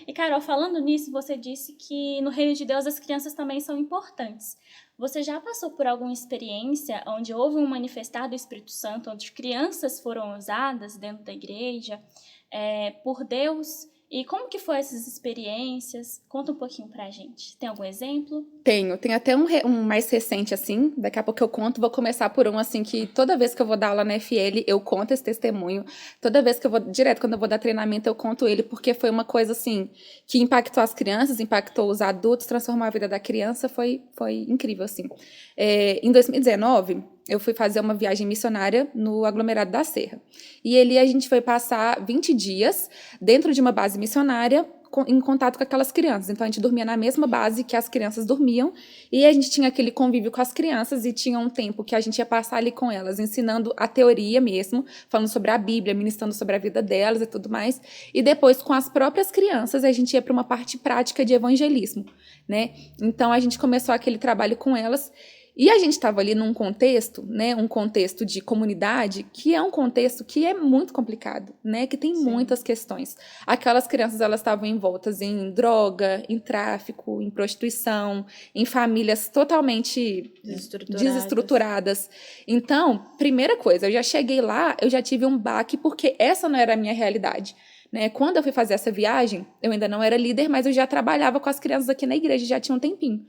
E, Carol, falando nisso, você disse que no reino de Deus as crianças também são importantes. Você já passou por alguma experiência onde houve um manifestar do Espírito Santo, onde crianças foram usadas dentro da igreja por Deus? E como que foi essas experiências? Conta um pouquinho pra gente. Tem algum exemplo? Tem até um mais recente, assim, daqui a pouco eu conto, vou começar por um, assim, que toda vez que eu vou dar aula na FL, eu conto esse testemunho, toda vez que eu vou, direto, quando eu vou dar treinamento, eu conto ele, porque foi uma coisa, assim, que impactou as crianças, impactou os adultos, transformou a vida da criança, foi incrível, assim. Em 2019, eu fui fazer uma viagem missionária no aglomerado da Serra, e ali a gente foi passar 20 dias dentro de uma base missionária, em contato com aquelas crianças. Então, a gente dormia na mesma base que as crianças dormiam, e a gente tinha aquele convívio com as crianças, e tinha um tempo que a gente ia passar ali com elas, ensinando a teoria mesmo, falando sobre a Bíblia, ministrando sobre a vida delas e tudo mais, e depois, com as próprias crianças, a gente ia para uma parte prática de evangelismo, né? Então, a gente começou aquele trabalho com elas, e a gente estava ali num contexto, né, um contexto de comunidade, que é um contexto que é muito complicado, né, que tem muitas questões. Aquelas crianças, elas estavam envoltas em droga, em tráfico, em prostituição, em famílias totalmente desestruturadas. Então, primeira coisa, eu já cheguei lá, eu já tive um baque, porque essa não era a minha realidade. Né? Quando eu fui fazer essa viagem, eu ainda não era líder, mas eu já trabalhava com as crianças aqui na igreja, já tinha um tempinho.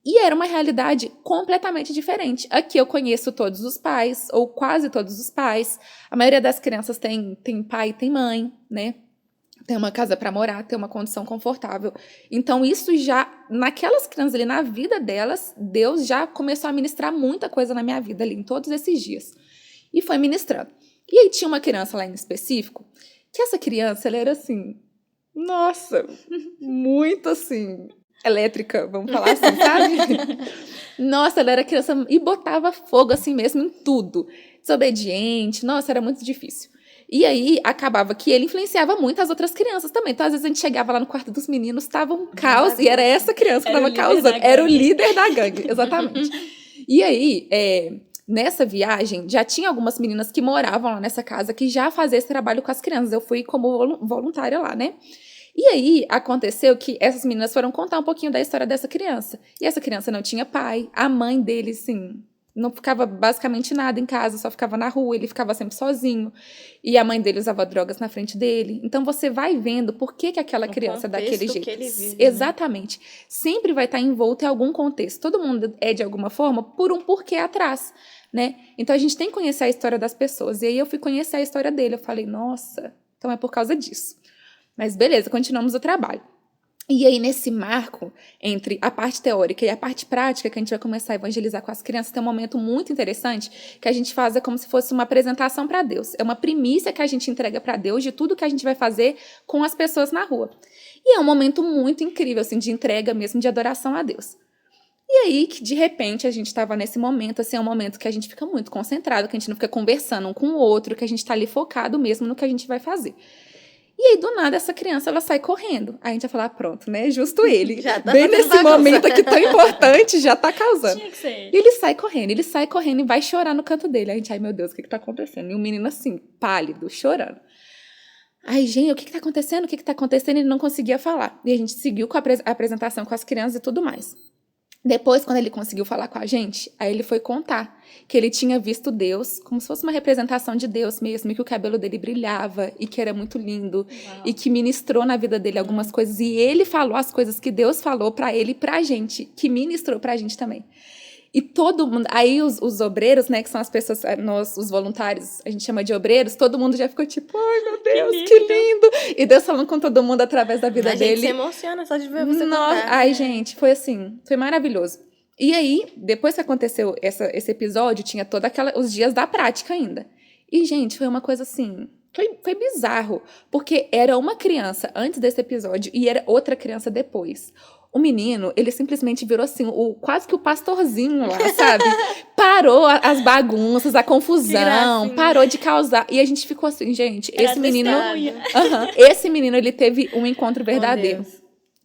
E era uma realidade completamente diferente. Aqui eu conheço todos os pais, ou quase todos os pais. A maioria das crianças tem pai e tem mãe, né? Tem uma casa para morar, tem uma condição confortável. Então, isso já, naquelas crianças ali, na vida delas, Deus já começou a ministrar muita coisa na minha vida ali, em todos esses dias. E foi ministrando. E aí tinha uma criança lá em específico, que essa criança, ela era assim, nossa, muito assim, elétrica, vamos falar assim, sabe? Nossa, ela era criança e botava fogo assim mesmo em tudo. Desobediente, nossa, era muito difícil. E aí, acabava que ele influenciava muito as outras crianças também. Então, às vezes, a gente chegava lá no quarto dos meninos, estava um caos, e era essa criança que estava causando. Era o líder da gangue, exatamente. E aí, nessa viagem, já tinha algumas meninas que moravam lá nessa casa, que já faziam esse trabalho com as crianças. Eu fui como voluntária lá, né? E aí, aconteceu que essas meninas foram contar um pouquinho da história dessa criança. E essa criança não tinha pai, a mãe dele, sim, não ficava basicamente nada em casa, só ficava na rua, ele ficava sempre sozinho. E a mãe dele usava drogas na frente dele. Então, você vai vendo por que aquela criança é daquele jeito. Que ele vive, exatamente. Né? Sempre vai estar envolto em algum contexto. Todo mundo é, de alguma forma, por um porquê atrás. Né? Então, a gente tem que conhecer a história das pessoas. E aí, eu fui conhecer a história dele. Eu falei, nossa, então é por causa disso. Mas beleza, continuamos o trabalho. E aí, nesse marco entre a parte teórica e a parte prática, que a gente vai começar a evangelizar com as crianças, tem um momento muito interessante que a gente faz como se fosse uma apresentação para Deus. É uma primícia que a gente entrega para Deus de tudo que a gente vai fazer com as pessoas na rua. E é um momento muito incrível, assim, de entrega mesmo, de adoração a Deus. E aí, que de repente, a gente estava nesse momento, assim, é um momento que a gente fica muito concentrado, que a gente não fica conversando um com o outro, que a gente está ali focado mesmo no que a gente vai fazer. E aí, do nada, essa criança, ela sai correndo. Aí a gente vai falar, pronto, né? Justo ele. Bem nesse momento aqui tão importante, já tá causando. Tinha que ser. E ele sai correndo e vai chorar no canto dele. Aí a gente, ai meu Deus, o que tá acontecendo? E o menino assim, pálido, chorando. Ai, gente, o que tá acontecendo? O que tá acontecendo? Ele não conseguia falar. E a gente seguiu com a apresentação com as crianças e tudo mais. Depois, quando ele conseguiu falar com a gente, aí ele foi contar que ele tinha visto Deus como se fosse uma representação de Deus mesmo, e que o cabelo dele brilhava, e que era muito lindo, e que ministrou na vida dele algumas coisas, e ele falou as coisas que Deus falou pra ele e pra gente, que ministrou pra gente também. E todo mundo, aí os obreiros, né, que são as pessoas, nós, os voluntários, a gente chama de obreiros, todo mundo já ficou tipo, ai meu Deus, que lindo! E Deus falando com todo mundo através da vida dele. A gente se emociona só de ver você contar. Ai, gente, foi assim, foi maravilhoso. E aí, depois que aconteceu esse episódio, tinha os dias da prática ainda. E, gente, foi uma coisa assim, foi bizarro, porque era uma criança antes desse episódio e era outra criança depois. O menino, ele simplesmente virou assim, quase que o pastorzinho lá, sabe? Parou as bagunças, a confusão, parou de causar. E a gente ficou assim, gente, esse menino, ele teve um encontro verdadeiro.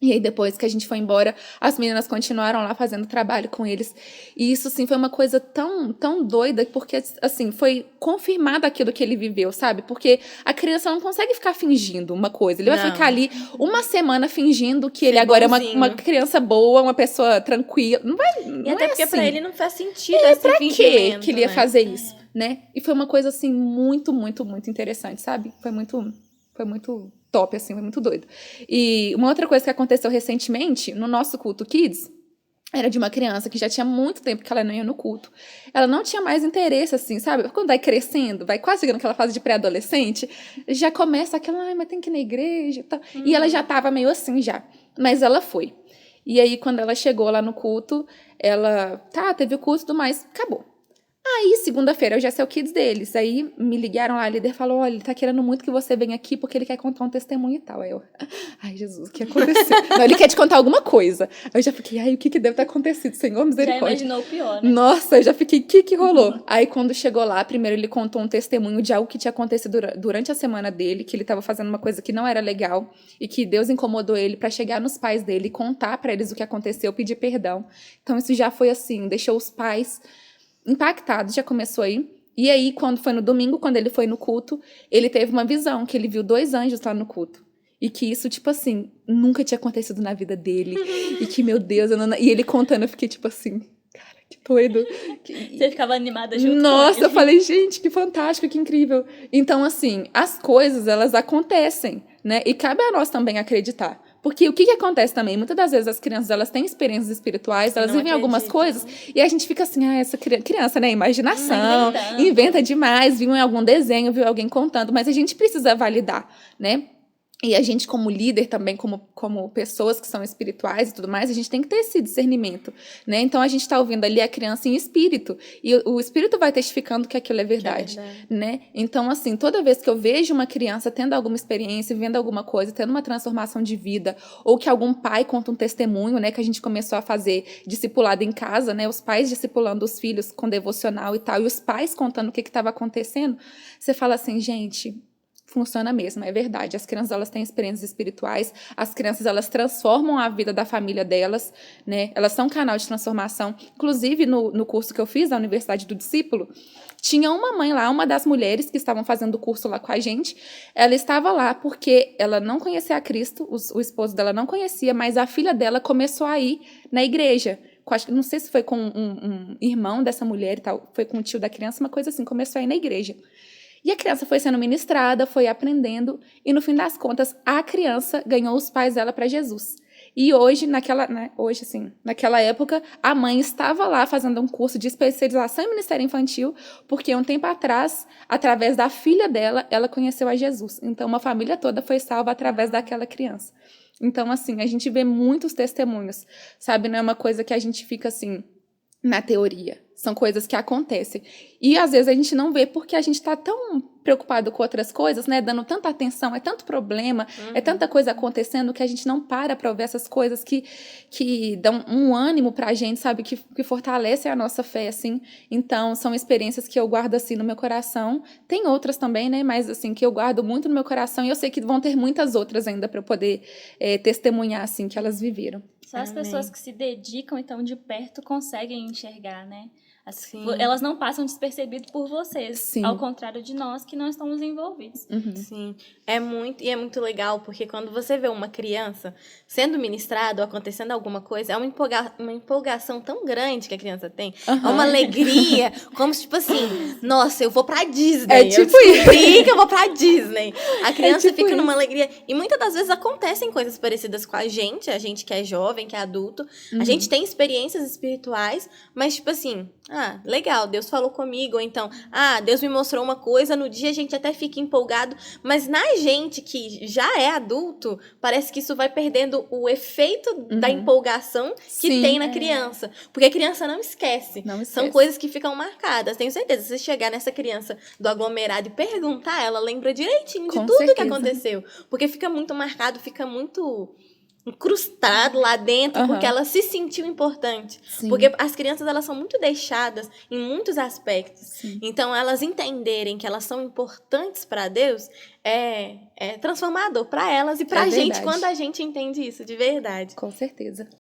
E aí, depois que a gente foi embora, as meninas continuaram lá fazendo trabalho com eles. E isso, assim, foi uma coisa tão, tão doida, porque, assim, foi confirmado aquilo que ele viveu, sabe? Porque a criança não consegue ficar fingindo uma coisa. Ele vai Não. ficar ali uma semana fingindo que ele Ser agora é bonzinho. uma criança boa, uma pessoa tranquila. Não vai, E não até é porque assim. pra ele não faz sentido esse Pra fingimento, que ele ia né? fazer isso, né? E foi uma coisa, assim, muito, muito, muito interessante, sabe? Foi muito top, assim, foi muito doido. E uma outra coisa que aconteceu recentemente, no nosso culto Kids, era de uma criança que já tinha muito tempo que ela não ia no culto. Ela não tinha mais interesse, assim, sabe? Quando vai crescendo, vai quase chegando naquela fase de pré-adolescente, já começa aquela, ai, mas tem que ir na igreja e tal. E ela já tava meio assim já. Mas ela foi. E aí, quando ela chegou lá no culto, ela, teve o culto e tudo mais, acabou. Aí, segunda-feira, eu já sei o Kids deles. Aí, me ligaram lá, a líder falou, olha, ele tá querendo muito que você venha aqui porque ele quer contar um testemunho e tal. Aí eu, ai, Jesus, o que aconteceu? Não, ele quer te contar alguma coisa. Aí eu já fiquei, ai, o que deve ter acontecido? Senhor, Já misericórdia. imaginou o pior, né? Nossa, eu já fiquei, o que rolou? Aí, quando chegou lá, primeiro ele contou um testemunho de algo que tinha acontecido durante a semana dele, que ele tava fazendo uma coisa que não era legal e que Deus incomodou ele pra chegar nos pais dele e contar pra eles o que aconteceu, pedir perdão. Então, isso já foi assim, deixou os pais impactado, já começou aí. E aí, quando foi no domingo, quando ele foi no culto, ele teve uma visão, que ele viu 2 anjos lá no culto. E que isso, tipo assim, nunca tinha acontecido na vida dele. E que, meu Deus, e ele contando, eu fiquei tipo assim, cara, que doido. Você ficava animada junto Nossa, com ele. eu falei, gente, que fantástico, que incrível. Então, assim, as coisas, elas acontecem, né? E cabe a nós também acreditar. Porque o que acontece também? Muitas das vezes as crianças, elas têm experiências espirituais, elas Não vivem algumas acreditam. coisas, e a gente fica assim, essa criança, né? Imaginação, Inventando. inventa demais, viu em algum desenho, viu alguém contando, mas a gente precisa validar, né? E a gente, como líder também, como pessoas que são espirituais e tudo mais, a gente tem que ter esse discernimento, né? Então, a gente está ouvindo ali a criança em espírito. E o espírito vai testificando que aquilo é verdade, né? Então, assim, toda vez que eu vejo uma criança tendo alguma experiência, vendo alguma coisa, tendo uma transformação de vida, ou que algum pai conta um testemunho, né? Que a gente começou a fazer discipulado em casa, né? Os pais discipulando os filhos com devocional e tal, e os pais contando o que estava acontecendo, você fala assim, gente... Funciona mesmo, é verdade. As crianças, elas têm experiências espirituais, as crianças, elas transformam a vida da família delas, né? Elas são um canal de transformação. Inclusive, no curso que eu fiz, na Universidade do Discípulo, tinha uma mãe lá, uma das mulheres que estavam fazendo o curso lá com a gente, ela estava lá porque ela não conhecia a Cristo, o esposo dela não conhecia, mas a filha dela começou a ir na igreja. Não sei se foi com um irmão dessa mulher e tal, foi com o tio da criança, uma coisa assim, começou a ir na igreja. E a criança foi sendo ministrada, foi aprendendo, e no fim das contas, a criança ganhou os pais dela para Jesus. E hoje, naquela época, a mãe estava lá fazendo um curso de especialização em Ministério Infantil, porque um tempo atrás, através da filha dela, ela conheceu a Jesus. Então, uma família toda foi salva através daquela criança. Então, assim, a gente vê muitos testemunhos, sabe? Não é uma coisa que a gente fica assim... na teoria. São coisas que acontecem. E, às vezes, a gente não vê porque a gente está tão preocupado com outras coisas, né? Dando tanta atenção, é tanto problema, é tanta coisa acontecendo que a gente não para ouvir essas coisas que dão um ânimo pra gente, sabe? Que fortalecem a nossa fé, assim. Então, são experiências que eu guardo, assim, no meu coração. Tem outras também, né? Mas, assim, que eu guardo muito no meu coração e eu sei que vão ter muitas outras ainda para eu poder testemunhar, assim, que elas viveram. Só as Amém. pessoas que se dedicam, então, de perto, conseguem enxergar, né? Sim. Elas não passam despercebido por vocês, Sim. ao contrário de nós que não estamos envolvidos. Sim, é muito legal, porque quando você vê uma criança sendo ministrada ou acontecendo alguma coisa, é uma empolgação tão grande que a criança tem, é uma alegria, como se, tipo assim, nossa, eu vou pra Disney, É tipo eu descobri que eu vou pra Disney. A criança tipo fica numa isso. alegria, e muitas das vezes acontecem coisas parecidas com a gente que é jovem, que é adulto, a gente tem experiências espirituais, mas, tipo assim, legal, Deus falou comigo, ou então, Deus me mostrou uma coisa, no dia a gente até fica empolgado, mas na gente que já é adulto, parece que isso vai perdendo o efeito da empolgação que Sim. tem na criança, porque a criança não esquece. Não São esquece. coisas que ficam marcadas, tenho certeza, se você chegar nessa criança do aglomerado e perguntar, ela lembra direitinho de Com tudo que certeza. aconteceu, porque fica muito marcado, fica muito... incrustado lá dentro, Aham. porque ela se sentiu importante. Sim. Porque as crianças, elas são muito deixadas em muitos aspectos. Sim. Então, elas entenderem que elas são importantes para Deus é transformador para elas e para a gente verdade. quando a gente entende isso, de verdade. Com certeza.